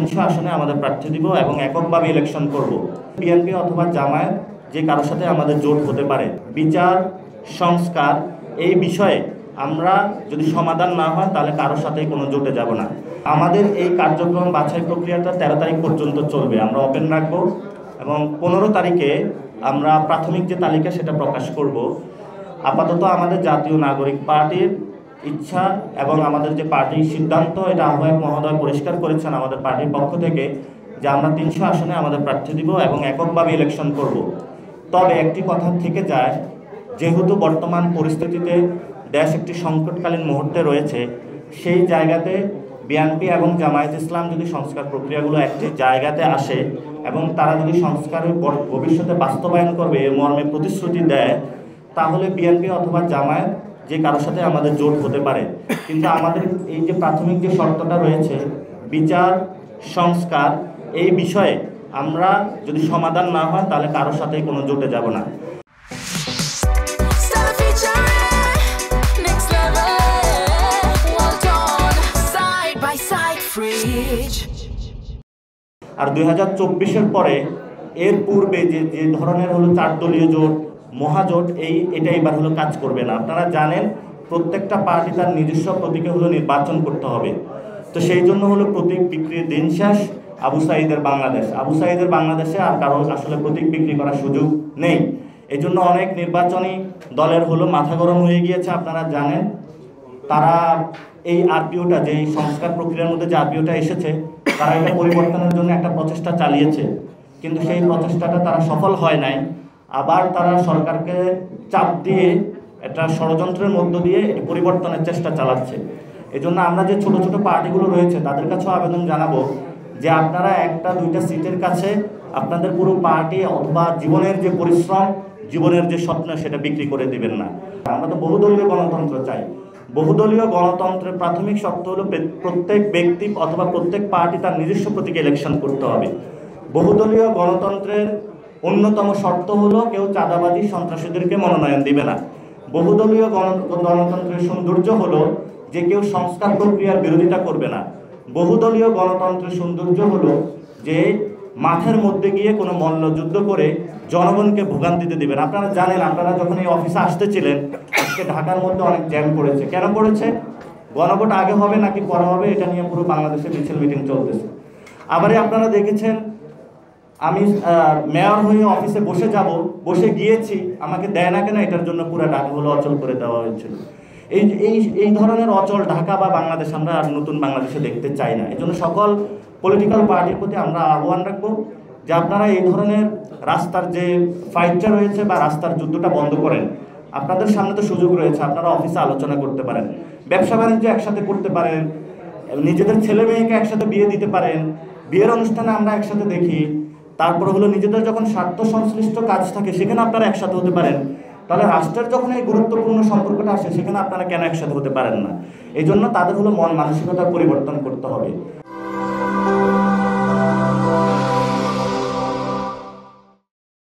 300 আসনে আমাদের প্রার্থী দিব এবং এককভাবে ইলেকশন করব। বিএনপি অথবা জামায়াত যে কারোর সাথে আমাদের জোট হতে পারে। বিচার সংস্কার এই বিষয়ে আমরা যদি সমাধান না হয় তাহলে কারোর সাথেই কোনো জোটে যাব না। আমাদের এই কার্যক্রম বাছাই প্রক্রিয়াটা 13 তারিখ পর্যন্ত চলবে, আমরা ওপেন রাখবো এবং 15 তারিখে আমরা প্রাথমিক যে তালিকা সেটা প্রকাশ করব। আপাতত আমাদের জাতীয় নাগরিক পার্টির ইচ্ছা এবং আমাদের যে পার্টির সিদ্ধান্ত, এটা আহ্বায়ক মহোদয় পরিষ্কার করেছেন আমাদের পার্টির পক্ষ থেকে যে আমরা 300 আসনে আমাদের প্রার্থী দিব এবং এককভাবে ইলেকশন করব। তবে একটি কথা থেকে যায়, যেহেতু বর্তমান পরিস্থিতিতে দেশ একটি সংকটকালীন মুহূর্তে রয়েছে, সেই জায়গাতে বিএনপি এবং জামায়াত ইসলাম যদি সংস্কার প্রক্রিয়াগুলো একটি জায়গাতে আসে এবং তারা যদি সংস্কারের ভবিষ্যতে বাস্তবায়ন করবে এ মর্মে প্রতিশ্রুতি দেয়, তাহলে বিএনপি অথবা জামায়াত যে কারোর সাথে আমাদের জোট হতে পারে। কিন্তু আমাদের এই যে প্রাথমিক যে শর্তটা রয়েছে বিচার সংস্কার, এই বিষয়ে আমরা যদি সমাধান না হয় তাহলে কারোর সাথেই কোনো জোটে যাব না। আর 2024-এর পরে এর পূর্বে যে ধরনের হলো 4 দলীয় জোট, মহাজোট, এটা এবার হলো কাজ করবে না। আপনারা জানেন প্রত্যেকটা পার্টি তার নিজস্ব প্রতীকে হলো নির্বাচন করতে হবে। তো সেই জন্য হলো প্রতীক বিক্রির দিন শেষ। আবু সাঈদের বাংলাদেশে আর কারো আসলে প্রতীক বিক্রি করার সুযোগ নেই। এই জন্য অনেক নির্বাচনী দলের হলো মাথা গরম হয়ে গিয়েছে। আপনারা জানেন তারা এই আরপিওটা, যে সংস্কার প্রক্রিয়ার মধ্যে যে আরপিওটা এসেছে, তারা এটা পরিবর্তনের জন্য একটা প্রচেষ্টা চালিয়েছে, কিন্তু সেই প্রচেষ্টাটা তারা সফল হয় নাই। আবার তারা সরকারকে চাপ দিয়ে একটা ষড়যন্ত্রের মধ্য দিয়ে এটি পরিবর্তনের চেষ্টা চালাচ্ছে। এই জন্য আমরা যে ছোট ছোট পার্টিগুলো রয়েছে তাদের কাছেও আবেদন জানাবো যে আপনারা 1-2টা সিটের কাছে আপনাদের পুরো পার্টি অথবা জীবনের যে পরিশ্রম, জীবনের যে স্বপ্ন, সেটা বিক্রি করে দিবেন না। আমরা তো বহুদলীয় গণতন্ত্র চাই। বহুদলীয় গণতন্ত্রের প্রাথমিক শর্ত হলো প্রত্যেক ব্যক্তি অথবা প্রত্যেক পার্টি তার নিজস্ব প্রতীকে ইলেকশন করতে হবে। বহুদলীয় গণতন্ত্রের অন্যতম শর্ত হলো কেউ চাঁদাবাজি সন্ত্রাসীদেরকে মনোনয়ন দিবে না। বহুদলীয় গণতন্ত্রের সৌন্দর্য হলো যে কেউ সংস্কার প্রক্রিয়ার বিরোধিতা করবে না। বহুদলীয় গণতন্ত্রের সৌন্দর্য হলো যে মাঠের মধ্যে গিয়ে কোনো মল্লযুদ্ধ করে জনগণকে ভোগান্তিতে দিবেন। আপনারা জানেন, আপনারা যখন এই অফিসে আসতেছিলেন, আজকে ঢাকার মধ্যে অনেক জ্যাম পড়েছে। কেন পড়েছে? গণভোট আগে হবে নাকি পরে হবে এটা নিয়ে পুরো বাংলাদেশে মিছিল মিটিং চলতেছে। আবারই আপনারা দেখেছেন আমি মেয়র হয়ে অফিসে বসে গিয়েছি, আমাকে দেয় না কেন, এটার জন্য পুরো ঢাকা হলো অচল করে দেওয়া হয়েছিল। এই ধরনের অচল ঢাকা বা বাংলাদেশ আমরা আর নতুন বাংলাদেশে দেখতে চাই না। এই জন্য সকল পলিটিক্যাল পার্টির প্রতি আমরা আহ্বান রাখবো যে আপনারা এই ধরনের রাস্তার যে ফাইটটা রয়েছে বা রাস্তার যুদ্ধটা বন্ধ করেন। আপনাদের সামনে তো সুযোগ রয়েছে, আপনারা অফিসে আলোচনা করতে পারেন, ব্যবসা বাণিজ্য একসাথে করতে পারেন, নিজেদের ছেলে মেয়েকে একসাথে বিয়ে দিতে পারেন, বিয়ের অনুষ্ঠানে আমরা একসাথে দেখি। তারপরে হলো নিজেদের যখন স্বার্থ সংশ্লিষ্ট কাজ থাকে সেখানে আপনারা একসাথে হতে পারেন। তাহলে রাষ্ট্রের যখন এই গুরুত্বপূর্ণ সম্পর্কটা আসে সেখানে আপনারা কেন একসাথে হতে পারেন না? এই জন্য তাদের হলো মন মানসিকতার পরিবর্তন করতে হবে।